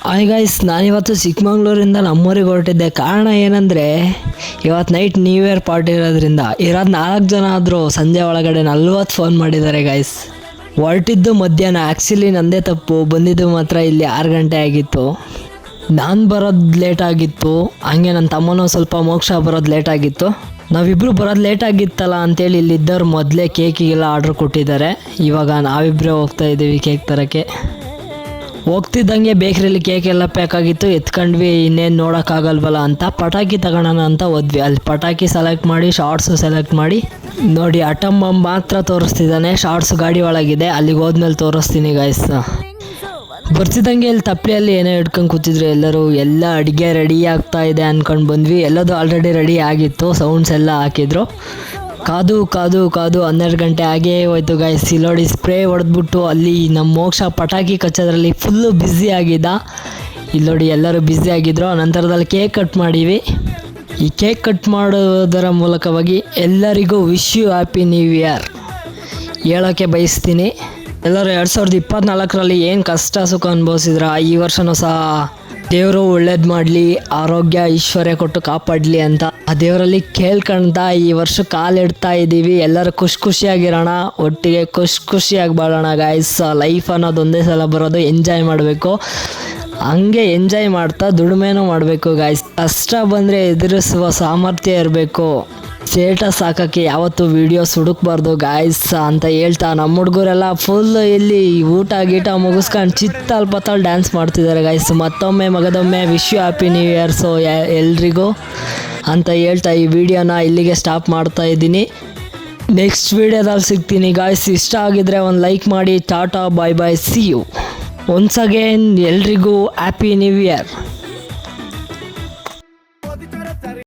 Hi guys, ನಾನಿವತ್ತು ಚಿಕ್ಕಮಂಗ್ಳೂರಿಂದ ನಮ್ಮೂರಿಗೆ ಹೊರಟಿದ್ದೆ. ಕಾರಣ ಏನಂದರೆ ಇವತ್ತು ನೈಟ್ ನ್ಯೂ ಇಯರ್ ಪಾರ್ಟಿ ಇರೋದ್ರಿಂದ ಇರೋದು 4 ಜನ ಆದರೂ ಸಂಜೆ ಒಳಗಡೆ 40 ಫೋನ್ ಮಾಡಿದ್ದಾರೆ ಗೈಸ್. ಹೊರಟಿದ್ದು ಮಧ್ಯಾಹ್ನ, ಆ್ಯಕ್ಚುಲಿ ನಂದೇ ತಪ್ಪು. ಬಂದಿದ್ದು ಮಾತ್ರ ಇಲ್ಲಿ 6 ಗಂಟೆ ಆಗಿತ್ತು. ನಾನು ಬರೋದು ಲೇಟ್ ಆಗಿತ್ತು, ಹಂಗೆ ನನ್ನ ತಮ್ಮನೂ ಸ್ವಲ್ಪ ಮೋಕ್ಷ ಬರೋದು ಲೇಟ್ ಆಗಿತ್ತು. ನಾವಿಬ್ಬರು ಬರೋದು ಲೇಟ್ ಆಗಿತ್ತಲ್ಲ ಅಂತೇಳಿ ಇಲ್ಲಿದ್ದವ್ರು ಮೊದಲೇ ಕೇಕಿಗೆಲ್ಲ ಆರ್ಡ್ರ್ ಕೊಟ್ಟಿದ್ದಾರೆ. ಇವಾಗ ನಾವಿಬ್ಬರೇ ಹೋಗ್ತಾ ಇದ್ದೀವಿ ಕೇಕ್ ತರೋಕ್ಕೆ. ಹೋಗ್ತಿದ್ದಂಗೆ ಬೇಕ್ರಿಯಲ್ಲಿ ಕೇಕ್ ಎಲ್ಲ ಪ್ಯಾಕ್ ಆಗಿತ್ತು. ಎತ್ಕೊಂಡ್ವಿ, ಇನ್ನೇನು ನೋಡೋಕ್ಕಾಗಲ್ವಲ್ಲ ಅಂತ ಪಟಾಕಿ ತಗೊಳ್ಳೋಣ ಅಂತ ಹೋದ್ವಿ. ಅಲ್ಲಿ ಪಟಾಕಿ ಸೆಲೆಕ್ಟ್ ಮಾಡಿ, ಶಾರ್ಟ್ಸು ಸೆಲೆಕ್ಟ್ ಮಾಡಿ. ನೋಡಿ, ಅಟಮ್ ಬಾಂಬ್ ಮಾತ್ರ ತೋರಿಸ್ತಿದ್ದಾನೆ, ಶಾರ್ಟ್ಸ್ ಗಾಡಿ ಒಳಗಿದೆ. ಅಲ್ಲಿಗೆ ಹೋದ್ಮೇಲೆ ತೋರಿಸ್ತೀನಿ ಗೈಸ್. ಬರ್ತಿದ್ದಂಗೆ ಇಲ್ಲಿ ತಪ್ಪಲೆಯಲ್ಲಿ ಏನೋ ಹಿಡ್ಕೊಂಡು ಕೂತಿದ್ರು ಎಲ್ಲರೂ. ಎಲ್ಲ ಅಡುಗೆ ರೆಡಿ ಆಗ್ತಾ ಇದೆ ಅಂದ್ಕೊಂಡು ಬಂದ್ವಿ. ಎಲ್ಲದೂ ಆಲ್ರೆಡಿ ರೆಡಿ ಆಗಿತ್ತು, ಸೌಂಡ್ಸ್ ಎಲ್ಲ ಹಾಕಿದ್ರು. ಕಾದು 12 ಗಂಟೆ ಆಗೇ ಹೋಯ್ತು ಗೈಸ್. ಇಲ್ಲಿ ನೋಡಿ, ಸ್ಪ್ರೇ ಹೊಡೆದ್ಬಿಟ್ಟು ಅಲ್ಲಿ ನಮ್ಮ ಮೋಕ್ಷ ಪಟಾಕಿ ಕಚ್ಚೋದ್ರಲ್ಲಿ ಫುಲ್ಲು ಬ್ಯುಸಿ ಆಗಿದ್ದ. ಇಲ್ಲಿ ನೋಡಿ, ಎಲ್ಲರೂ ಬ್ಯುಸಿ ಆಗಿದ್ರು. ನಂತರದಲ್ಲಿ ಕೇಕ್ ಕಟ್ ಮಾಡೀವಿ. ಈ ಕೇಕ್ ಕಟ್ ಮಾಡೋದರ ಮೂಲಕವಾಗಿ ಎಲ್ಲರಿಗೂ wish you happy new year ಹೇಳೋಕ್ಕೆ ಬಯಸ್ತೀನಿ. ಎಲ್ಲರೂ 2024ರಲ್ಲಿ ಏನು ಕಷ್ಟ ಸುಖ ಅನುಭವಿಸಿದ್ರ, ಈ ವರ್ಷವೂ ಸಹ ದೇವರು ಒಳ್ಳೇದು ಮಾಡಲಿ, ಆರೋಗ್ಯ ಐಶ್ವರ್ಯ ಕೊಟ್ಟು ಕಾಪಾಡಲಿ ಅಂತ ಆ ದೇವರಲ್ಲಿ ಕೇಳ್ಕೊಂತ ಈ ವರ್ಷ ಕಾಲಿಡ್ತಾ ಇದ್ದೀವಿ. ಎಲ್ಲರೂ ಖುಷಿಯಾಗಿರೋಣ, ಒಟ್ಟಿಗೆ ಖುಷಿಯಾಗಿ ಬಾಳೋಣ ಗಾಯ್ಸ್. ಲೈಫ್ ಅನ್ನೋದು ಒಂದೇ ಸಲ ಬರೋದು, ಎಂಜಾಯ್ ಮಾಡಬೇಕು. ಹಂಗೆ ಎಂಜಾಯ್ ಮಾಡ್ತಾ ದುಡಿಮೆನೂ ಮಾಡಬೇಕು ಗಾಯ್ಸ್. ಕಷ್ಟ ಬಂದರೆ ಎದುರಿಸುವ ಸಾಮರ್ಥ್ಯ ಇರಬೇಕು. ಸ್ಟೇಟಸ್ ಹಾಕೋಕ್ಕೆ ಯಾವತ್ತೂ ವೀಡಿಯೋಸ್ ಹುಡುಕ್ಬಾರ್ದು ಗಾಯ್ಸ್ ಅಂತ ಹೇಳ್ತಾ, ನಮ್ಮ ಹುಡುಗರೆಲ್ಲ ಫುಲ್ ಇಲ್ಲಿ ಊಟ ಗೀಟ ಮುಗಿಸ್ಕೊಂಡು ಚಿತ್ತಲ್ ಪತ್ತಲ್ ಡ್ಯಾನ್ಸ್ ಮಾಡ್ತಿದ್ದಾರೆ ಗಾಯ್ಸ್. ಮತ್ತೊಮ್ಮೆ ಮಗದೊಮ್ಮೆ wish you happy new year ಎಲ್ರಿಗೂ ಅಂತ ಹೇಳ್ತಾ ಈ ವಿಡಿಯೋನ ಇಲ್ಲಿಗೆ ಸ್ಟಾಪ್ ಮಾಡ್ತಾ ಇದ್ದೀನಿ. ನೆಕ್ಸ್ಟ್ ವೀಡಿಯೋದಲ್ಲಿ ಸಿಗ್ತೀನಿ ಗಾಯ್ಸ್. ಇಷ್ಟ ಆಗಿದ್ರೆ ಒಂದು ಲೈಕ್ ಮಾಡಿ. ಟಾಟಾ, ಬಾಯ್ ಬಾಯ್, ಸಿ ಯು. ಒನ್ಸ್ ಅಗೇನ್ ಎಲ್ರಿಗೂ ಹ್ಯಾಪಿ ನ್ಯೂ ಇಯರ್.